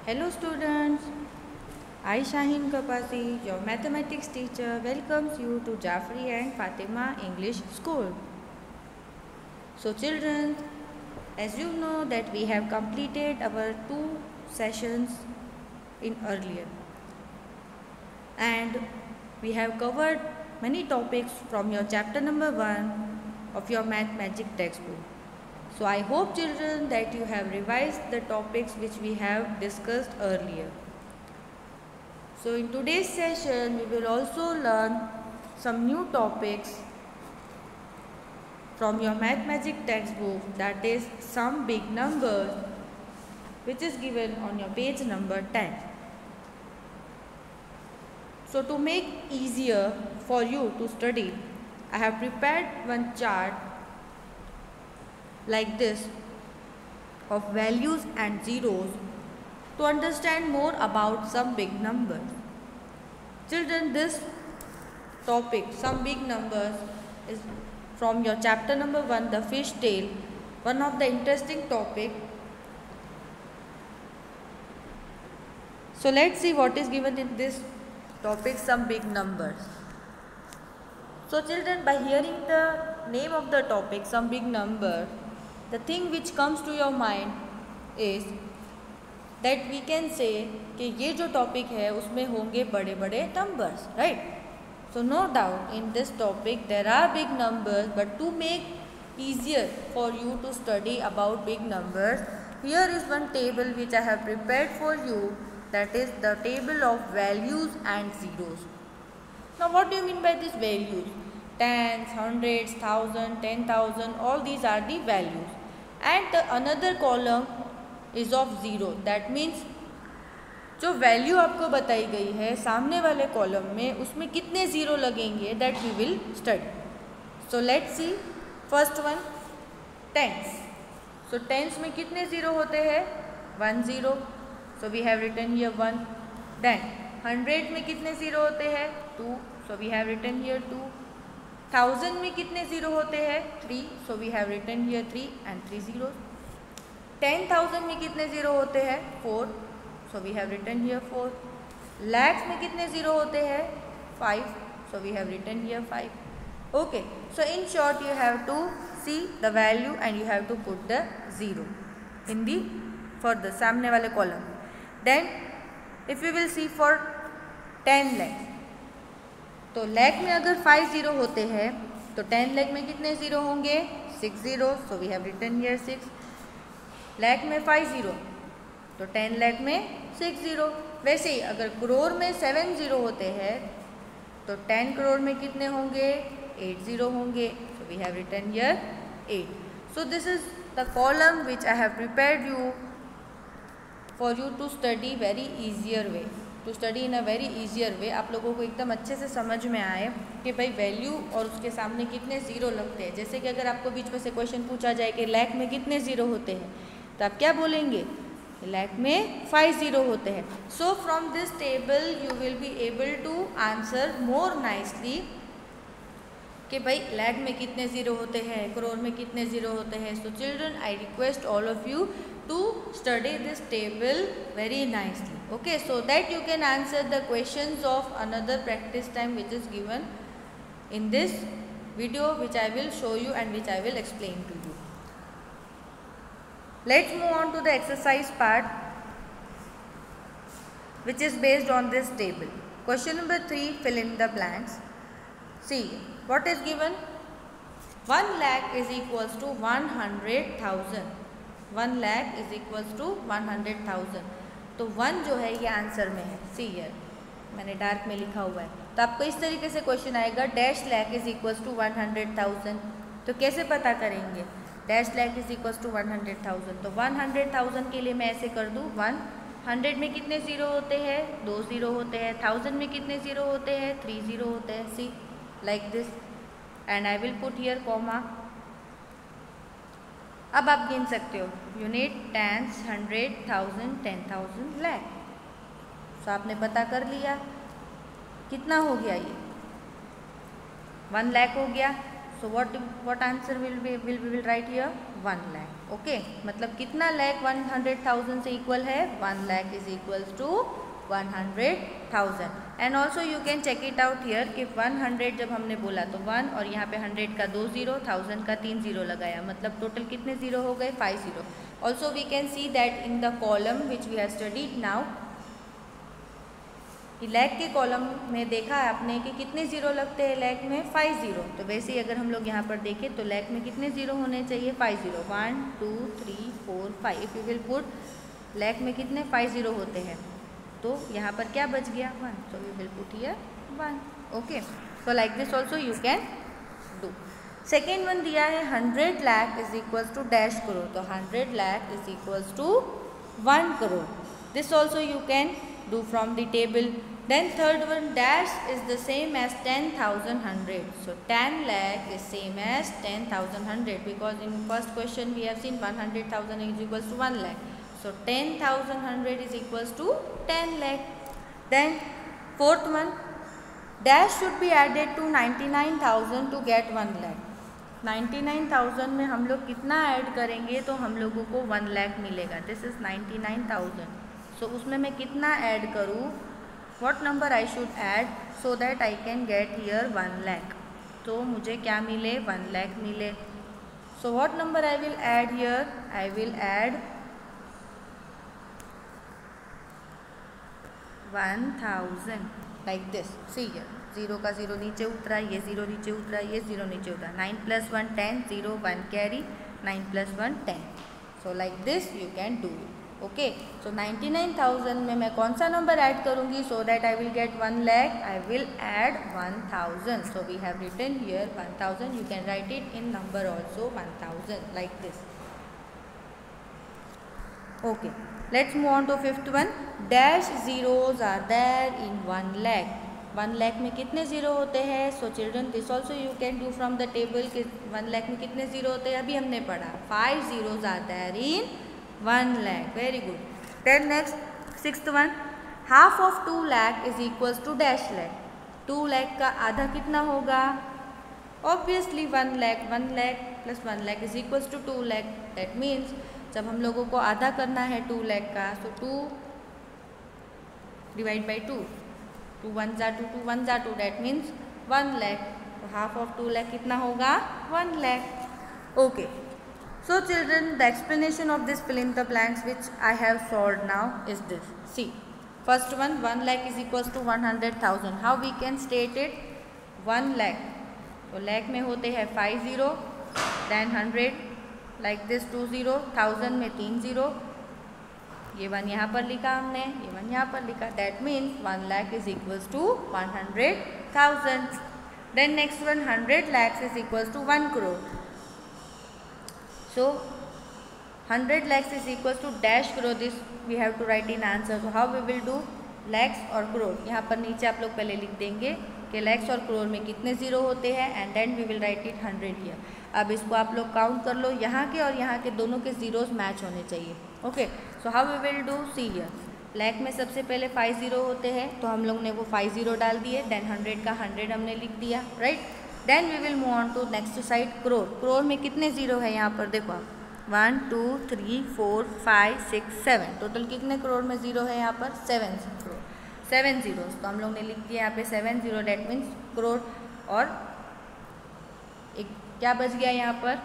Hello students, I Shaheen Kapasi, your mathematics teacher, welcomes you to Jafri and Fatima English School. So children, as you know that we have completed our 2 sessions in earlier and we have covered many topics from your chapter number 1 of your math magic textbook. So I hope children that you have revised the topics which we have discussed earlier. So in today's session we will also learn some new topics from your math magic textbook, that is some big numbers, which is given on your page number 10. So to make easier for you to study, I have prepared one chart like this of values and zeros to understand more about some big numbers. Children, this topic, some big numbers, is from your chapter number 1, the fish tail, one of the interesting topic. So let's see what is given in this topic, some big numbers. So children, by hearing the name of the topic, some big number, the thing which comes to your mind is that we can say कि ये जो topic है उसमें होंगे बड़े बड़े numbers, right? So no doubt in this topic there are big numbers, but to make easier for you to study about big numbers, here is one table which I have prepared for you, that is the table of values and zeros. Now what do you mean by these values? Tens, hundreds, thousand, 10,000, all these are the values. And the another column is of zero. That means जो value आपको बताई गई है सामने वाले column में उसमें कितने ज़ीरो लगेंगे, that we will study. So let's see first one, tens. So tens में कितने ज़ीरो होते हैं? 1 0. So we have written here 1. Then hundred में कितने ज़ीरो होते हैं? 2. So we have written here 2. Thousand में कितने ज़ीरो होते हैं? 3. So we have written here 3 and 3 zeros. 10,000 में कितने ज़ीरो होते हैं? 4. So we have written here 4. Lakhs में कितने ज़ीरो होते हैं? 5. So we have written here 5. Okay. So in short you have to see the value and you have to put the zero in the for the सामने वाले column. Then if we will see for 10 lakhs, तो lakh में अगर 5 zero होते हैं तो 10 lakh में कितने ज़ीरो होंगे? 6 zeros. So we have written here 6. lakh में 5 zero तो 10 लाख में 6 जीरो. वैसे ही अगर करोड़ में 7 जीरो होते हैं तो 10 करोड़ में कितने होंगे? 8 जीरो होंगे. So we have written here 8. So this is the column which I have prepared you for you to study very easier way, to study in a very easier way. आप लोगों को एकदम अच्छे से समझ में आए कि भाई वैल्यू और उसके सामने कितने ज़ीरो लगते हैं. जैसे कि अगर आपको बीच में से क्वेश्चन पूछा जाए कि लाख में कितने ज़ीरो होते हैं तो आप क्या बोलेंगे? लाख में 5 जीरो होते हैं. So from this table you will be able to answer more nicely कि भाई लाख में कितने ज़ीरो होते हैं, करोड़ में कितने ज़ीरो होते हैं. So children, I request all of you to study this table very nicely. Okay, so that you can answer the questions of another practice time which is given in this video which I will show you and which I will explain to you. Let's move on to the exercise part which is based on this table. Question number 3, fill in the blanks. See what is given. 1 lakh is equals to 100,000. 1 lakh is equals to 100,000. तो 1 जो है ये answer में है. See here, मैंने dark में लिखा हुआ है. तो आपको इस तरीके से क्वेश्चन आएगा, dash lakh is equals to 100,000. तो कैसे पता करेंगे? Dash lakh is equals to 100,000. तो 100,000 के लिए मैं ऐसे कर दूँ 100 में कितने ज़ीरो होते हैं? 2 ज़ीरो होते हैं. 1000 में कितने ज़ीरो होते हैं? 3 ज़ीरो होते हैं. See like this and I will put here comma. अब आप गिन सकते हो यूनिट, टेंस, 100, 1000, 10,000, लाख. सो आपने पता कर लिया कितना हो गया ये? 1 लाख हो गया. So what answer will we will write here? 1 lakh. Okay, मतलब कितना lakh 100,000 से equal है? 1 lakh is equals to 100,000. And also you can check it out here कि 100 जब हमने बोला तो 1 और यहाँ पे 100 का 2 0, 1000 का 3 0 लगाया, मतलब टोटल कितने जीरो हो गए? 5 0. Also we can see that in the column which we have studied now, lakh के कॉलम में देखा है आपने कि कितने ज़ीरो लगते हैं लैक में? 5 0. तो वैसे ही अगर हम लोग यहाँ पर देखें तो लैक में कितने ज़ीरो होने चाहिए? 5 0. 1 2 3 4 5. If you will put lakh में कितने 5 0 होते हैं तो यहाँ पर क्या बच गया? 1. So we will put here 1. Okay, so like this also you can do. Second one दिया है 100 lakh is equals to dash crore. तो 100 lakh is equals to 1 crore. This also you can do from the table. Then third one, dash is the same as 10,000 100. So 10 lakh is same as 10,000 100 because in first question we have seen 100,000 is equals to 1 lakh. So 10,000 100 is equals to 10 lakh. Then fourth one, dash should be added to 99,000 to get 1 lakh. 99,000 में हम लोग कितना add करेंगे तो हम लोगों को 1 lakh मिलेगा. This is 99,000. सो उसमें मैं कितना ऐड करूँ? What number I should add so that I can get here 1 lakh. तो मुझे क्या मिले? 1 lakh मिले. So what number I will add here? I will add 1000 like this. See here, 0 का 0 नीचे उतरा, ये 0 नीचे उतरा, ये 0 नीचे उतरा. 9 + 1 10, 0 1 carry, 9 + 1 10. So like this you can do it. Okay, so 99,000 में मैं कौन सा नंबर ऐड करूँगी so that I will get 1 lakh? I will add 1000. So we have written here 1000. You can write it in number also 1000 like this. Okay, let's move on to fifth one. Dash zeros are there in 1 lakh. 1 lakh में कितने zero होते हैं? So children this also you can do from the table कि 1 lakh में कितने zero होते हैं? अभी हमने पढ़ा 5 zeros are there in 1 lakh. Very good. Then next sixth one, half of 2 lakh is equals to dash lakh. 2 lakh का आधा कितना होगा? Obviously 1 lakh. 1 lakh plus 1 lakh is equals to 2 lakh. That means जब हम लोगों को आधा करना है 2 lakh का, so 2 divide by 2. 2 1s are 2, 2 1s are 2. That means 1 lakh. तो half of 2 lakh कितना होगा? 1 lakh. Okay. So children, the explanation of this fill in the blanks which I have solved now is this. See, first one, 1 lakh is equals to 100,000. How we can state it? 1 lakh. तो lakh में होते हैं 5 0, then 100 like this 2 0, 1000 में 3 0. ये 1 यहाँ पर लिखा हमने, ये 1 यहाँ पर लिखा. That means 1 lakh is equals to 100,000. Then next one, 100 lakhs is equals to 1 crore. So 100 lakhs is equals to dash crore. This we have to write in answer. So how we will do? lakhs और crore. यहाँ पर नीचे आप लोग पहले लिख देंगे कि lakhs और crore में कितने ज़ीरो होते हैं and then we will write it 100 here. अब इसको आप लोग काउंट कर लो. यहाँ के और यहाँ के दोनों के ज़ीरोज़ मैच होने चाहिए. Okay, so how we will do? See here, lakh में सबसे पहले 5 0 होते हैं तो हम लोग ने वो 5 0 डाल दिए. देन 100 का 100 हमने लिख दिया. Right. Then we will move on to next side crore. Crore में कितने ज़ीरो है यहाँ पर? देखो आप, 1 2 3 4 5 6 7. टोटल कितने करोड़ में ज़ीरो है यहाँ पर? 7 करोड़. 7 zeros. तो हम लोग ने लिख दिया यहाँ पे 7 0. Date means crore. और एक क्या बच गया यहाँ पर?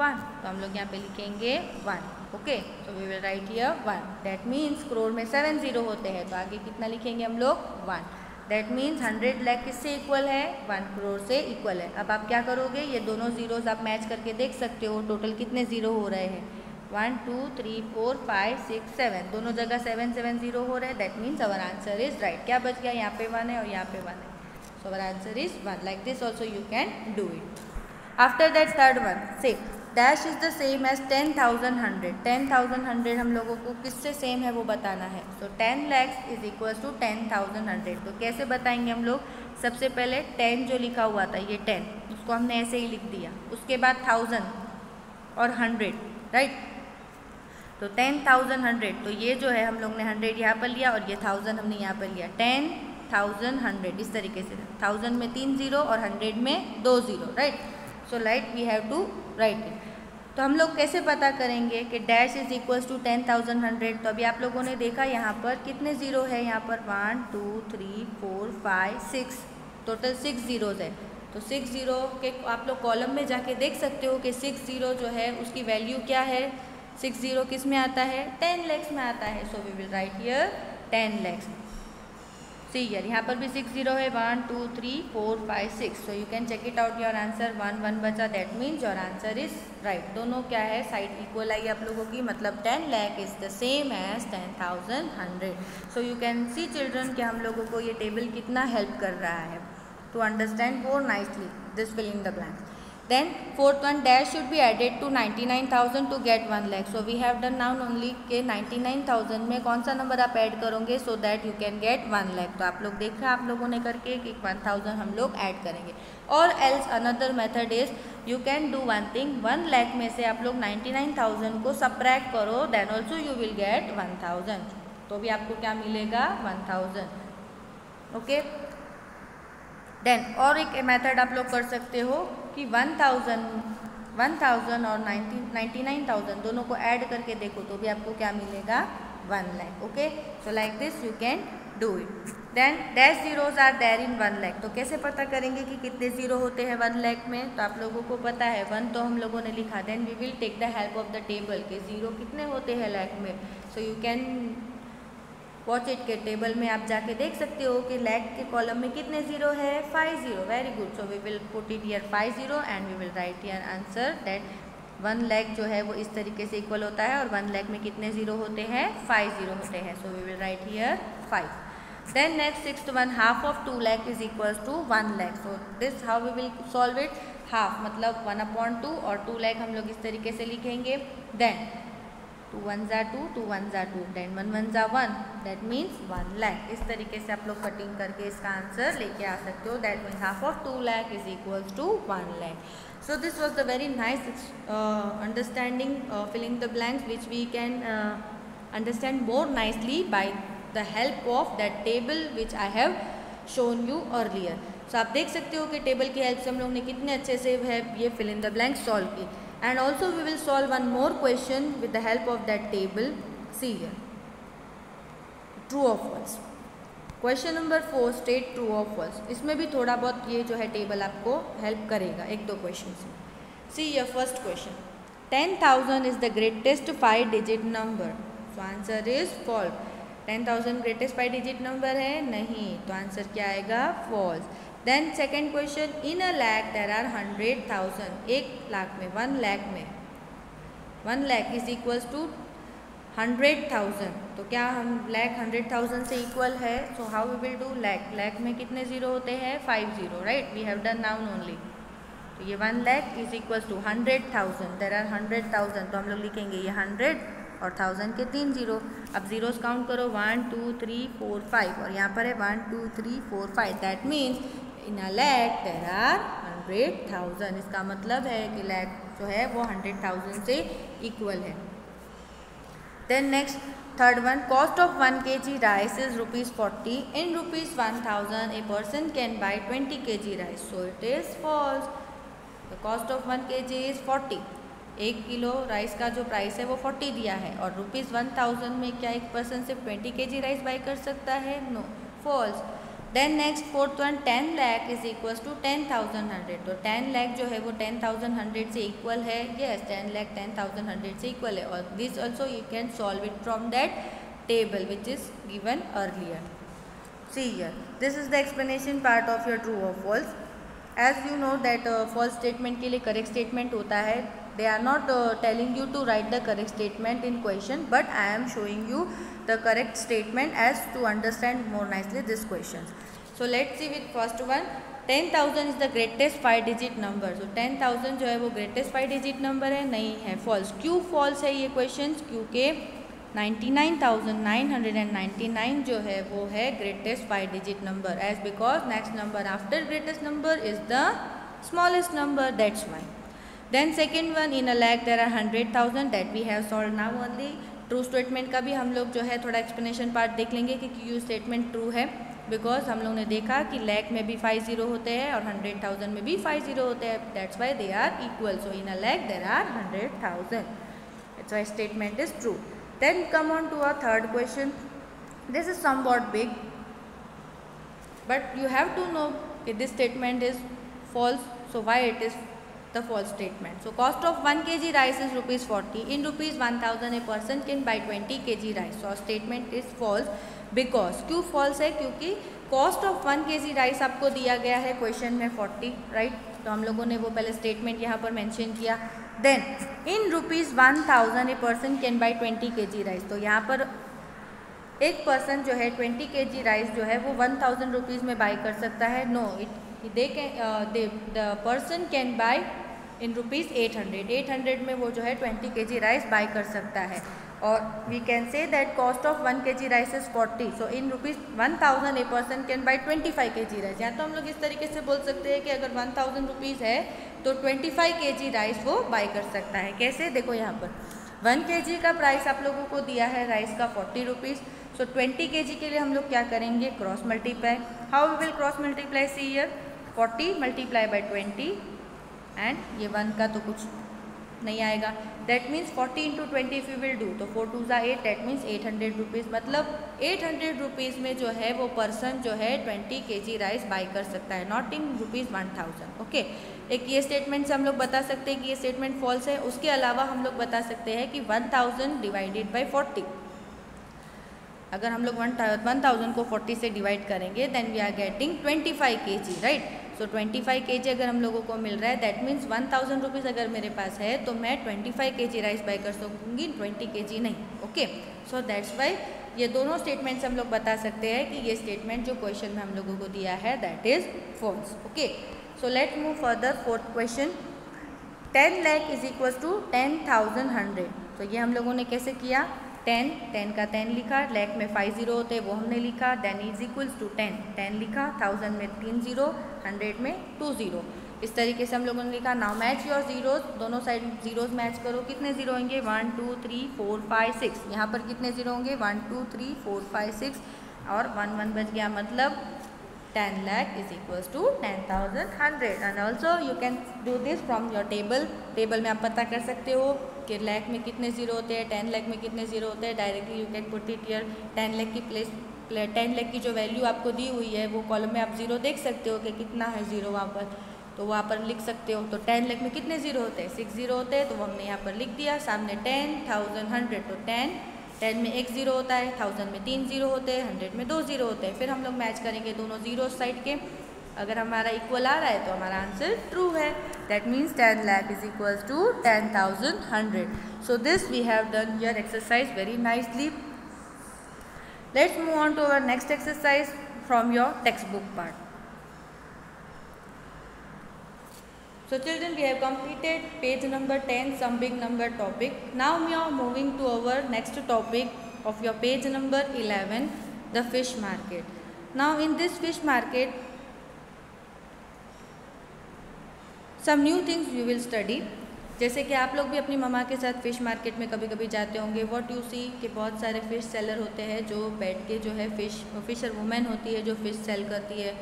1. तो हम लोग यहाँ पे लिखेंगे 1. ओके, तो we will write here 1. That means crore में 7 0 होते हैं तो आगे कितना लिखेंगे हम लोग? 1. दैट मीन्स 100 लाख किससे इक्वल है? 1 करोड़ से इक्वल है. अब आप क्या करोगे? ये दोनों जीरोज आप मैच करके देख सकते हो टोटल कितने ज़ीरो हो रहे हैं. 1 2 3 4 5 6 7. दोनों जगह 7 7 0 हो रहे हैं. That means our answer is right. क्या बच गया? यहाँ पे 1 है और यहाँ पे 1 है. So our answer is 1. Like this also you can do it. After that third one, say dash is the same as 10,000 100. 10,000 100 हम लोगों को किससे सेम है वो बताना है. सो 10 lakhs इज इक्वल टू 10,000 100. तो कैसे बताएंगे हम लोग? सबसे पहले 10 जो लिखा हुआ था ये 10, उसको हमने ऐसे ही लिख दिया. उसके बाद 1000 और 100. राइट. तो 10,000 100. तो ये जो है हम लोग ने 100 यहाँ पर लिया और ये 1000 हमने यहाँ पर लिया. 10 1000 100, इस तरीके से 1000 में 3 0 और 100 में 2 0, right. So like we have to write it. तो हम लोग कैसे पता करेंगे कि डैश इज इक्वल्स टू 10,000 100. तो अभी आप लोगों ने देखा यहाँ पर कितने ज़ीरो है, यहाँ पर 1 2 3 4 5 6, टोटल 6 ज़ीरोज़ है. तो 6 ज़ीरो के आप लोग कॉलम में जाके देख सकते हो कि 6 ज़ीरो जो है उसकी वैल्यू क्या है. 6 ज़ीरो किस में आता है, 10 lakhs में आता है. So we will write here 10 lakhs. See here, यहाँ पर भी 6 ज़ीरो है, 1 2 3 4 5 6. So you can check it out your answer. 1 1 बचा, that means your answer is right. दोनों क्या है, साइड इक्वल आई आप लोगों की, मतलब 10 lakh is the same as 10,000 100. So you can see children कि हम लोगों को ये टेबल कितना हेल्प कर रहा है to understand more nicely this fill in the blanks. Then fourth one, dash should be added to 99,000 to get 1 lakh. So we have done now only के 99,000 में कौन सा नंबर आप ऐड करोगे so that you can get 1 lakh. तो आप लोग देखा आप लोगों ने करके कि 1000 हम लोग ऐड करेंगे. और else another method is you can do one thing, 1 lakh में से आप लोग 99,000 को subtract करो, then also you will get 1000. तो भी आपको क्या मिलेगा, 1000. ओके. देन और एक मेथड आप लोग कर सकते हो कि 1000 और 99,000 दोनों को ऐड करके देखो तो भी आपको क्या मिलेगा, 1 lakh. Okay. So like this you can do it. Then dash zeros are there in 1 lakh. तो कैसे पता करेंगे कि कितने ज़ीरो होते हैं 1 lakh में. तो आप लोगों को पता है 1 तो हम लोगों ने लिखा. Then we will take the help of the table के ज़ीरो कितने होते हैं लैख में. So you can watch it के टेबल में आप जाके देख सकते हो कि लैख के कॉलम में कितने ज़ीरो है, 5 0. Very good. So we will put it here 5 0 and we will write here answer that 1 lakh जो है वो इस तरीके से इक्वल होता है और 1 lakh में कितने ज़ीरो होते हैं, 5 0 होते हैं. So we will write here 5. Then next sixth one, half of 2 lakh is equals to 1 lakh. So this how we will solve it. Half मतलब 1/2 और 2 lakh हम लोग इस तरीके से लिखेंगे. Then 2 1s are 2, 2 1s are 2, then 1 1s are 1, that means 1 lakh. इस तरीके से आप लोग कटिंग करके इसका आंसर लेके आ सकते हो. That means half of 2 lakh is equals to 1 lakh. So this was the very nice understanding filling the blanks which we can understand more nicely by the help of that table which I have shown you earlier. So आप देख सकते हो कि table की help से हम लोग ने कितने अच्छे से है ये fill in the blanks solve की. And also we will solve one more question with the help of that table. See here, true or false. Question number 4 state true or false. इसमें भी थोड़ा बहुत ये जो है टेबल आपको help करेगा एक दो क्वेश्चन से. See your first question. 10,000 is the greatest 5 digit number. So answer is false. 10,000 greatest 5 digit number है नहीं, तो आंसर क्या आएगा, false. Then second question, in a lakh there are 100,000. 1 lakh में, 1 lakh में 1 lakh इज इक्वल्स टू 100,000. तो क्या हम लैख 100,000 से इक्वल है. So how we will do lakh. Lakh में कितने ज़ीरो होते हैं, 5 0, right. We have done now only. तो ये 1 lakh is equals to 100,000. There are 100,000. तो हम लोग लिखेंगे ये 100 और 1000 के 3 ज़ीरो. अब ज़ीरोज़ काउंट करो, 1 2 3 4 5 और यहाँ पर है 1 2 3 4 5. That means in a lakh there are 100,000. इसका मतलब है कि लैख जो है वो 100,000 से इक्वल है. Then next third one, cost of 1 kg rice is ₹40. In ₹1,000 a person can buy 20 kg rice. So it is false. The cost of 1 kg is 40. 1 kilo rice का जो प्राइस है वो 40 दिया है और ₹1,000 में क्या एक पर्सन सिर्फ 20 kg राइस बाई कर सकता है, no, false. Then next fourth one, 10 lakh is equals to 10,100. तो 10 lakh जो है वो 10,100 से इक्वल है. यस, 10 lakh 10,100 से इक्वल है. और this also you can solve it from that table which is given earlier. See here, this is the explanation part of your true or false. As you know that false statement के लिए correct statement होता है. They are not telling you to write the correct statement in question, but I am showing you the correct statement as to understand more nicely this questions. So let's see with first one. 10,000 is the greatest 5 digit number. So 10,000 जो है वो greatest 5 digit number है, नहीं है, false. क्यों false है ये questions? क्योंकि 99,999 जो है वो है greatest 5 digit number, as because next number after greatest number is the smallest number, that's why. Then second one, in a lakh there are 100,000. that we have solved now only. True statement का भी हम लोग जो है थोड़ा explanation part देख लेंगे कि क्यों स्टेटमेंट ट्रू है. बिकॉज हम लोग ने देखा कि लैख में भी 5 जीरो होते हैं और 100,000 में भी 5 जीरो होते हैं, that's why they are equal. So in a lakh there are 100,000. That's why statement is true. Then come on to a third question. This is somewhat big, but you have to know कि this statement is false. So why it is the false statement? So cost of 1 kg rice is rupees 40. In rupees 1000 a person can buy 20 kg rice. So statement is false because क्यों false है? क्योंकि cost of 1 kg rice आपको दिया गया है question में 40, right. तो हम लोगों ने वो पहले स्टेटमेंट यहाँ पर मेंशन किया. Then in rupees 1000 a person can buy 20 kg rice. तो यहाँ पर एक पर्सन जो है 20 kg राइस जो है वो 1000 रुपीज़ में बाई कर सकता है. No, the person can buy in rupees 800. 800 में वो जो है 20 kg राइस बाई कर सकता है. और we can say that cost of 1 kg rice is 40. So in rupees 1000 a person can buy 25 kg rice. या तो हम लोग इस तरीके से बोल सकते हैं कि अगर 1000 रुपीज़ है तो 25 kg राइस वो बाई कर सकता है. कैसे? देखो यहाँ पर 1 kg का प्राइस आप लोगों को दिया है राइस का 40 रुपीज़. सो 20 kg के लिए हम लोग क्या करेंगे? Cross multiply. How we will cross multiply? See here 40 multiply by 20 and ये 1 का तो कुछ नहीं आएगा. That means 40 into 20 if you will do तो 4 2 ज़ा 8. That means 800 rupees. मतलब 800 रुपीज़ में जो है वो पर्सन जो है 20 kg राइस बाई कर सकता है, नॉट इन रुपीज़ 1000. ओके, एक ये स्टेटमेंट से हम लोग बता सकते हैं कि ये स्टेटमेंट फॉल्स है. उसके अलावा हम लोग बता सकते हैं कि 1000 डिवाइडेड बाई 40. अगर हम लोग 1000 को 40 से डिवाइड करेंगे then we are getting 25 kg, right. So 25 kg अगर हम लोगों को मिल रहा है दैट मीन्स 1000 रुपीज़ अगर मेरे पास है तो मैं 25 kg राइस बाई कर सकूँगी, 20 kg नहीं. ओके, सो दैट्स वाई ये दोनों स्टेटमेंट से हम लोग बता सकते हैं कि ये स्टेटमेंट जो क्वेश्चन में हम लोगों को दिया है that is false. Okay, so let's move further. Fourth question. 10 lakh is equal to 10,100. तो ये हम लोगों ने कैसे किया? 10 का 10 लिखा, लैख में 5 जीरो होते हैं वो हमने लिखा, देन इज इक्वल्स टू 10 लिखा, 1000 में 3 जीरो, 100 में 2 जीरो. इस तरीके से हम लोगों ने लिखा. Now match your zeros. दोनों साइड जीरोज मैच करो. कितने जीरो होंगे? 1 2 3 4 5 6. यहाँ पर कितने जीरो होंगे? 1 2 3 4 5 6 और 1 1 बच गया. मतलब 10 lakh is equals to 10,100. And also you can do this from your table. Table में आप पता कर सकते हो कि लैख में कितने जीरो होते हैं, 10 लाख में कितने जीरो होते हैं. Directly you can put it here. 10 lakh की 10 लाख की जो वैल्यू आपको दी हुई है वो कॉलम में आप जीरो देख सकते हो कि कितना है जीरो वहाँ पर, तो वहाँ पर लिख सकते हो. तो 10 लाख में कितने जीरो होते हैं? 6 जीरो होते हैं, तो वो हमने यहाँ पर लिख दिया. सामने 10,100 तो 10 में 1 जीरो होता है, 1000 में 3 जीरो होते हैं, 100 में 2 जीरो होते हैं. फिर हम लोग मैच करेंगे दोनों जीरो साइड के. अगर हमारा इक्वल आ रहा है तो हमारा आंसर ट्रू है. That means 10 lakh is equals to 10,100. So this we have done your exercise very nicely. Let's move on to our next exercise from your text book part. So children, we have completed page number 10, some big number topic. Now we are moving to our next topic of your page number 11, the fish market. Now in this fish market, some new things you will study. जैसे कि आप लोग भी अपनी मम्मा के साथ fish market में कभी कभी जाते होंगे. व्हाट यू सी कि बहुत सारे फ़िश सेलर होते हैं जो बैठ के जो है फिशर वुमेन होती है जो फ़िश सेल करती है,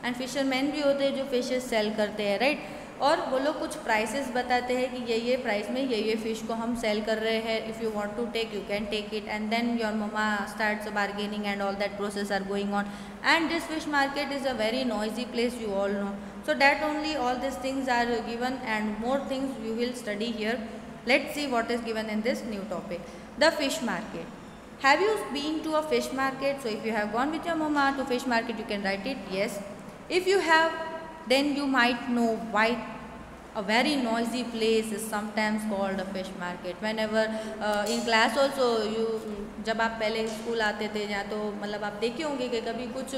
एंड फिशरमैन भी होते हैं जो फिशेस सेल करते हैं, राइट. और वो लोग कुछ प्राइसेस बताते हैं कि ये प्राइस में ये फ़िश को हम सेल कर रहे हैं. If you want to take you can take it, and then your mamma starts bargaining and all that process are going on. And this fish market is a very noisy place, you all know. So that only all these things are given and more things you will study here. Let's see what is given in this new topic, the fish market. Have you been to a fish market? So if you have gone with your mama to fish market, you can write it yes. If you have, then you might know why a very noisy place is sometimes called a fish market. Whenever in class also you, जब आप पहले school आते थे या तो मतलब आप देखे होंगे कि कभी कुछ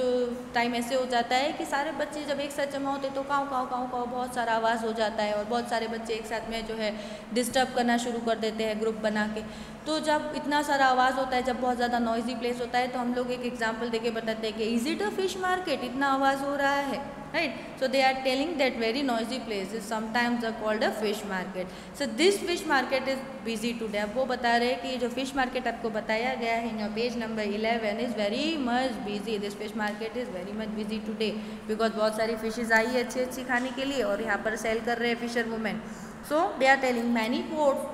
टाइम ऐसे हो जाता है कि सारे बच्चे जब एक साथ जमा होते तो काऊ काऊ काऊ काऊ बहुत सारा आवाज़ हो जाता है और बहुत सारे बच्चे एक साथ में जो है डिस्टर्ब करना शुरू कर देते हैं ग्रुप बना के. तो जब इतना सारा आवाज़ होता है, जब बहुत ज़्यादा नॉइजी प्लेस होता है, तो हम लोग एक एग्जाम्पल देके बताते हैं कि is it a fish market, इतना आवाज़ हो रहा है. right? So they are telling that very noisy places sometimes are called a fish market. So this fish market is busy today. अब वो बता रहे हैं कि जो fish market आपको बताया गया है in your page number 11 is very much busy. This fish market is very much busy today because बहुत सारी fishes आई है अच्छी अच्छी खाने के लिए और यहाँ पर सेल कर रहे हैं fisher women. So they are telling many boats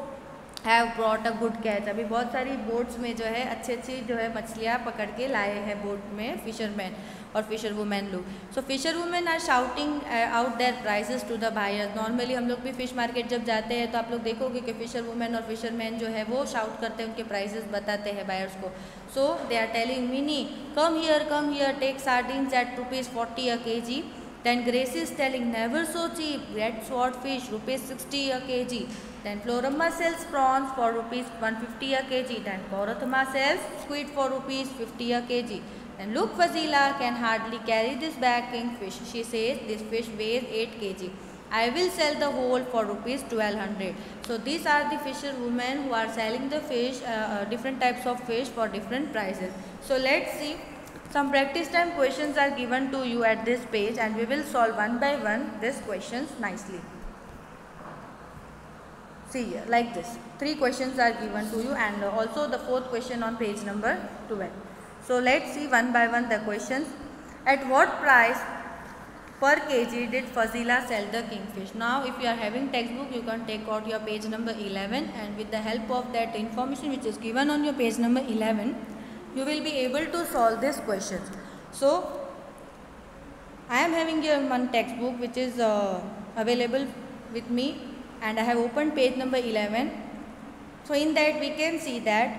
have brought a good catch. अभी बहुत सारी बोट्स में जो है अच्छी अच्छी जो है मछलियाँ पकड़ के लाए हैं बोट में फिशरमैन और फिशर वुमेन लोग. So fisher women are shouting out their prices to the buyers. Normally हम लोग भी फिश मार्केट जब जाते हैं तो आप लोग देखोगे कि फिशर वुमेन और फिशरमैन जो है वो शाउट करते हैं, उनके प्राइसेस बताते हैं बायर्स को. So they are telling Mini come here take sardines at ₹40 a kg. Then Gracie is telling never so cheap, get swordfish ₹60 a kg. Then Floramma sells prawns for ₹150 a kg. Then Gaurathama sells squid for ₹50 a kg. And look, Fazila can hardly carry this bag kingfish. She says this fish weighs 8 kg. I will sell the whole for ₹1200. So these are the fisher women who are selling the fish, different types of fish for different prices. So let's see. Some practice time questions are given to you at this page and we will solve one by one these questions nicely. See here, like this. 3 questions are given to you and also the 4th question on page number 12. So let's see one by one the questions. At what price per kg did Fazila sell the kingfish? Now if you are having textbook, you can take out your page number 11 and with the help of that information which is given on your page number 11, you will be able to solve these questions. So I am having here one textbook which is available with me and I have opened page number 11. So in that we can see that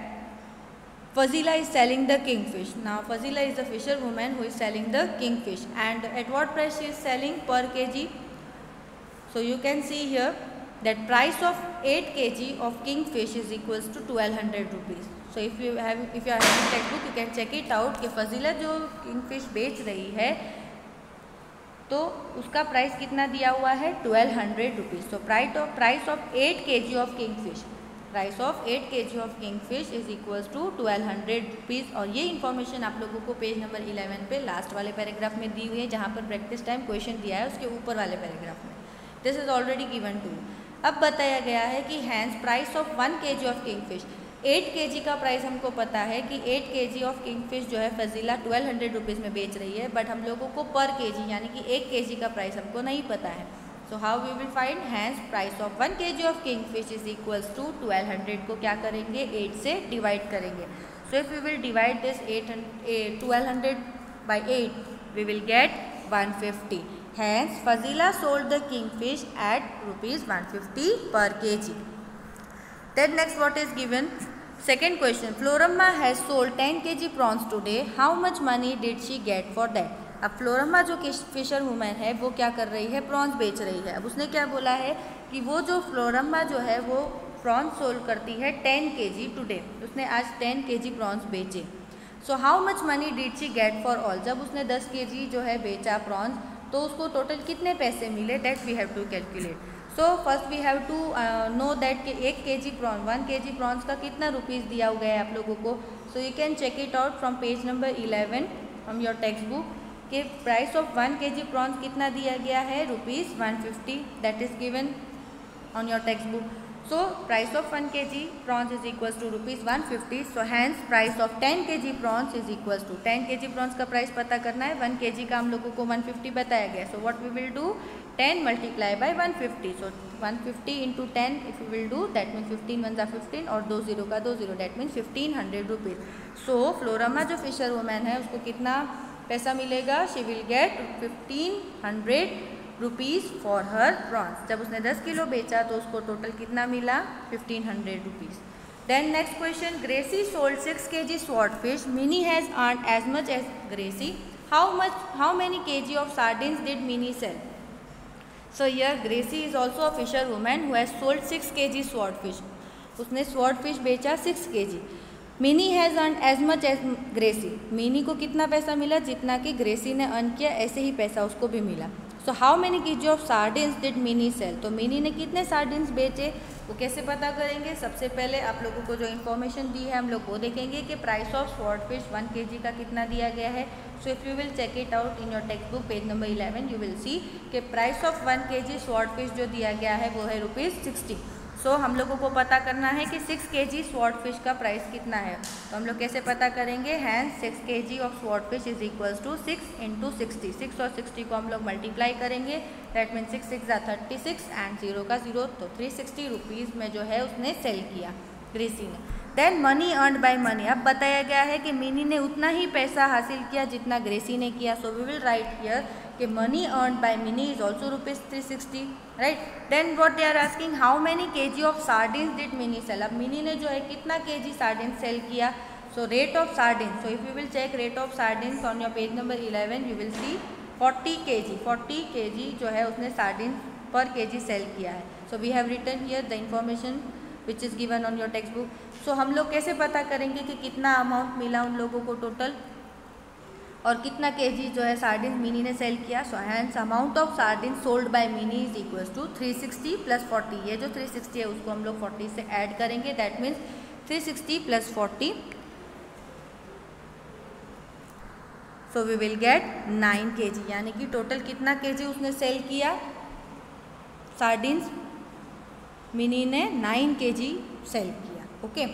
Fazila is selling the kingfish. Now Fazila is a fisher woman who is selling the kingfish and at what price she is selling per kg? So you can see here that price of 8 kg of kingfish is equals to 1200 rupees. So if you are having textbook, you can check it out कि फजीला जो kingfish बेच रही है तो उसका price कितना दिया हुआ है 1200 rupees. So price of 8 kg of kingfish, price of 8 kg of kingfish is equals to 1200 rupees. और ये इन्फॉर्मेशन आप लोगों को पेज नंबर 11 पे लास्ट वाले पैराग्राफ में दी हुई है जहाँ पर प्रैक्टिस टाइम क्वेश्चन दिया है उसके ऊपर वाले पैराग्राफ में. This is already given to. अब बताया गया है कि hence price of 1 kg of kingfish, 8 kg का प्राइस हमको पता है कि 8 kg ऑफ किंगफिश जो है फजीला 1200 रुपीज़ में बेच रही है, बट हम लोगों को पर kg यानी कि 1 kg का प्राइस हमको नहीं पता है. So how we will find hence price of 1 kg of kingfish is equals to 1200 को क्या करेंगे 8 से डिवाइड करेंगे. So if we will divide this 1200 by 8 we will get 150. Hence Fazila sold the kingfish at ₹150 per kg. Then next what is given? Second question. Floramma has sold 10 kg prawns today. How much money did she get for that? अब फ्लोरम्मा जो Fisher women है वो क्या कर रही है, prawns बेच रही है. अब उसने क्या बोला है कि वो जो फ्लोरम्मा जो है वो प्रॉन्स सोल्ड करती है 10 kg टुडे. उसने आज 10 kg प्रॉन्स बेचे. So how much money did she get for all? जब उसने 10 kg जो है बेचा प्रॉन्स तो उसको टोटल कितने पैसे मिले, that we have to calculate. So first we have to know that कि 1 kg प्रॉन 1 kg प्रॉन्स का कितना रुपीज़ दिया गया है आप लोगों को. So you can check it out from page number 11 from your text book कि प्राइस ऑफ 1 kg प्रॉन्स कितना दिया गया है ₹150. That is given on your text book. So price of 1 kg prawns is equals to ₹150. So hence price of 10 kg prawns is equals to 10 kg prawns का price पता करना है. 1 kg का हम लोगों को 150 बताया गया. So what we will do 10 multiply by 150. So 150 into 10 if you will do that means 15 ones are 15 और 2 0 का 2 0 that means 1500 रुपीज़. So फ्लोरम्मा जो फिशर वुमेन है उसको कितना पैसा मिलेगा, she will get 1500 rupees for her prawns. जब उसने 10 किलो बेचा तो उसको टोटल कितना मिला 1500 rupees. Then next question. Gracie sold 6 kg swordfish. Minnie has earned as much as Gracie. How many kg of sardines did Minnie sell? So here Gracie is also a fisher woman who has sold 6 kg swordfish. उसने swordfish बेचा 6 kg. Minnie has earned as much as Gracie. Minnie को कितना पैसा मिला, जितना कि Gracie ने earn किया ऐसे ही पैसा उसको भी मिला. So how many kg of sardines did Minnie sell? तो Minnie ने कितने sardines बेचे वो कैसे पता करेंगे. सबसे पहले आप लोगों को जो इन्फॉर्मेशन दी है हम लोग वो देखेंगे कि प्राइस ऑफ स्वॉर्डफिश 1 kg का कितना दिया गया है. So if you will check it out in your textbook page number 11, you will see कि price of 1 kg swordfish जो दिया गया है वो है ₹60. So हम लोगों को पता करना है कि 6 kg swordfish का प्राइस कितना है. तो हम लोग कैसे पता करेंगे? Hence 6 kg of swordfish is equals to 6 into 60. 6 और 60 को हम लोग मल्टीप्लाई करेंगे. That means 6 6 36 and 0 का 0, तो 360 रुपीज़ में जो है उसने सेल किया ग्रेसी ने. Then money earned by money. अब बताया गया है कि मिनी ने उतना ही पैसा हासिल किया जितना ग्रेसी ने किया. So we will write here कि money earned by Mini is also ₹360, right. Then what they are asking, how many kg of sardines did Mini sell. अब मिनी ने जो है कितना केजी सार्डिन सेल किया. So rate of sardine, so if you will check rate of sardines on your page number 11, you will see 40 kg जो है उसने sardine पर केजी सेल किया है. So we have written here the information which is given on your text book. सो हम लोग कैसे पता करेंगे कि कितना अमाउंट मिला उन लोगों को टोटल और कितना केजी जो है सार्डिन मिनी ने सेल किया. So hence amount of sardine sold by Mini is equals to 360 + 40. ये जो 360 है उसको हम लोग 40 से ऐड करेंगे. That means 360 + 40. So we will get 9 kg. यानी कि टोटल कितना केजी उसने सेल किया सार्डिन्स मिनी ने 9 kg सेल किया. Okay.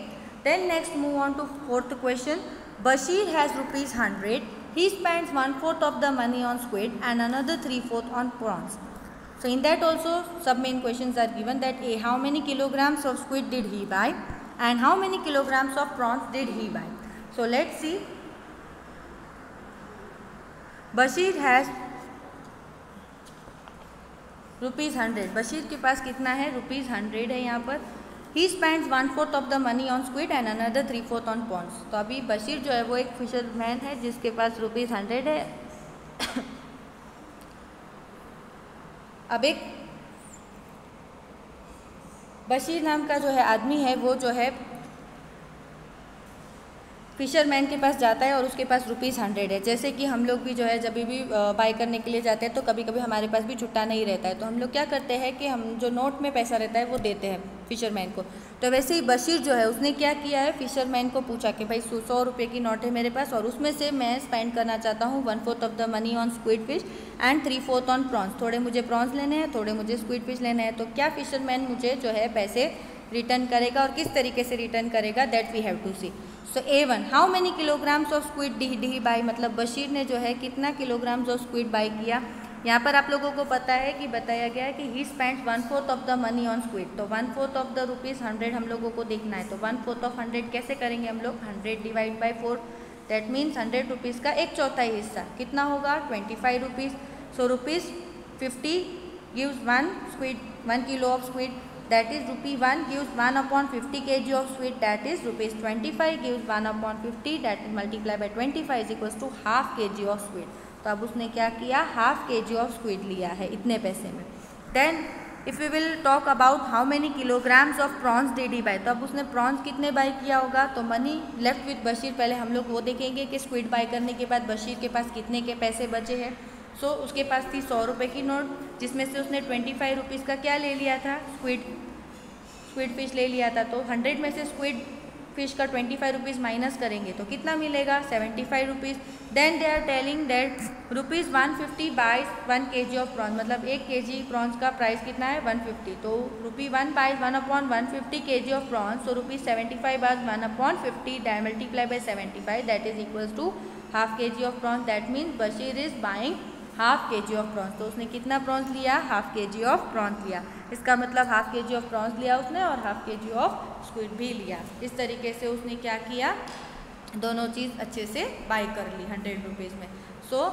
Then next move on to 4th question. Basheer has ₹100. He spends 1/4 of the money on squid and another 3/4 on prawns. So in that also some main questions are given that A, how many kilograms of squid did he buy and how many kilograms of prawns did he buy. So let's see. Bashir has ₹100. Bashir के पास कितना है? ₹100 है यहाँ पर. He spends 1/4 of the money on squid and another 3/4 on prawns. तो अभी बशीर जो है वो एक फिशरमैन है जिसके पास ₹100 है. अब एक बशीर नाम का जो है आदमी है वो जो है फिशरमैन के पास जाता है और उसके पास ₹100 है. जैसे कि हम लोग भी जो है जब भी बाय करने के लिए जाते हैं तो कभी कभी हमारे पास भी छुट्टा नहीं रहता है, तो हम लोग क्या करते हैं कि हम जो नोट में पैसा रहता है वो देते हैं फिशरमैन को. तो वैसे ही बशीर जो है उसने क्या किया है, फिशरमैन को पूछा कि भाई 100 रुपये की नोट है मेरे पास और उसमें से मैं स्पेंड करना चाहता हूँ 1/4 of the money on squid fish and 3/4 on prawns. थोड़े मुझे प्रॉन्स लेने हैं, थोड़े मुझे स्क्विड फिश लेने हैं. तो क्या फिशरमैन मुझे जो है पैसे रिटर्न करेगा और किस तरीके से रिटर्न करेगा, that we have to see. So A1, how many kilograms of squid did he buy. मतलब बशीर ने जो है कितना किलोग्राम्स ऑफ स्क्विड बाई किया. यहाँ पर आप लोगों को पता है कि बताया गया है कि he spends 1/4 of the money on squid. तो 1/4 ऑफ द ₹100 हम लोगों को देखना है. तो 1/4 ऑफ 100 कैसे करेंगे हम लोग, 100 divide by 4. That means 100 rupees का 1/4 हिस्सा कितना होगा, 25 rupees. So ₹50 gives 1 kilo of squid. That is ₹1 gives 1/50 kg of squid, that is ₹25 gives 1/50, that is multiply by 25 is equals to ½ kg of squid. तो अब उसने क्या किया, ½ kg of squid लिया है इतने पैसे में. Then if we will talk about how many kilograms of prawns did he buy, तो अब उसने prawns कितने बाई किया होगा. तो मनी लेफ्ट विथ बशीर, पहले हम लोग वो देखेंगे कि स्क्विड बाई करने के बाद बशीर के पास कितने के पैसे बचे हैं. सो उसके पास थी 100 रुपये की नोट जिसमें से उसने 25 रुपीज़ का क्या ले लिया था, स्क्विड फिश ले लिया था. तो 100 में से स्क्विड फिश का 25 रुपीज़ माइनस करेंगे तो कितना मिलेगा, 75 rupees. Then they are telling that ₹150 by 1 kg of prawns. मतलब 1 kg प्रॉन्स का प्राइस कितना है, 150. तो ₹1 बाई 1/150 kg ऑफ प्रॉन्स. तो ₹75 by 1/50 multiply by 75, that is equals to ½ kg of prawns. That means Basheer is buying ½ kg of prawns. तो उसने कितना prawns लिया, ½ kg ऑफ प्रॉन्स लिया. इसका मतलब ½ kg ऑफ प्रॉन्स लिया उसने और ½ kg ऑफ स्क्विड भी लिया. इस तरीके से उसने क्या किया, दोनों चीज़ अच्छे से बाई कर ली 100 रुपीज़ में. So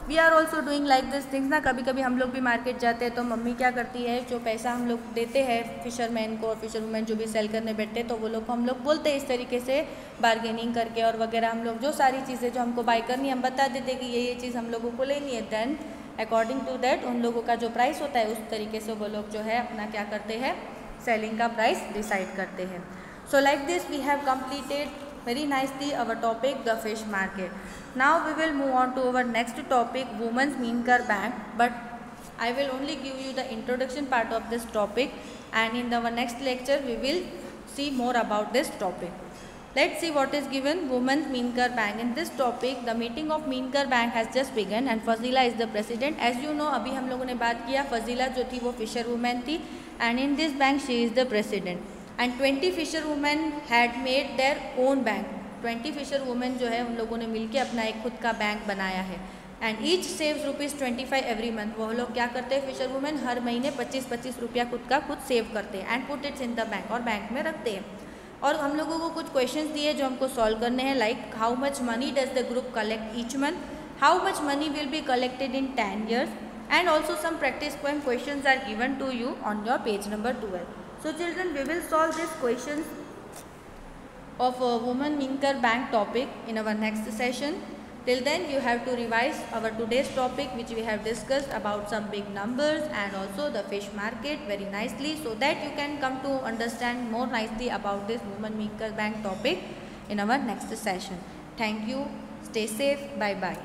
we are also doing like this things ना. कभी कभी हम लोग भी मार्केट जाते हैं तो मम्मी क्या करती है, जो पैसा हम लोग देते हैं फिशरमैन को और फिशरमैन जो भी सेल करने बैठते हैं तो वो लोग को हम लोग बोलते हैं इस तरीके से बार्गेनिंग करके और वगैरह. हम लोग जो सारी चीज़ें जो हमको बाई करनी है हम बता देते कि ये चीज़ हम लोगों को लेनी है. देन अकॉर्डिंग टू दैट उन लोगों का जो प्राइस होता है उस तरीके से वो लोग जो है अपना क्या करते हैं, सेलिंग का प्राइस डिसाइड करते हैं. So like this we have completed very nicely our topic, the fish market. Now we will move on to our next topic, women's Minker Bank, but I will only give you the introduction part of this topic and in our next lecture we will see more about this topic. Let's see what is given. Women's Minker Bank. In this topic, the meeting of Minker Bank has just begun and Fazila is the president. As you know, अभी हम लोगों ने बात किया, फजीला जो थी वो Fisher women थी and in this bank she is the president. And 20 fisher women had made their own bank. 20 fisher women जो है उन लोगों ने मिलके अपना एक खुद का बैंक बनाया है. And each saves ₹25 every month. वो लोग क्या करते हैं, फिशर वुमेन हर महीने 25-25 रुपया खुद सेव करते हैं and put it's in the bank, और बैंक में रखते हैं. और हम लोगों को कुछ क्वेश्चंस दिए जो हमको सॉल्व करने हैं, like how much money does the group collect each month, how much money will be collected in 10 years, and also some practice poem questions are given to you on your page number 12. So children, we will solve these questions of Women Minker Bank topic in our next session. Till then, you have to revise our today's topic which we have discussed about some big numbers and also the fish market very nicely, so that you can come to understand more nicely about this Women Minker Bank topic in our next session. Thank you. Stay safe. Bye bye.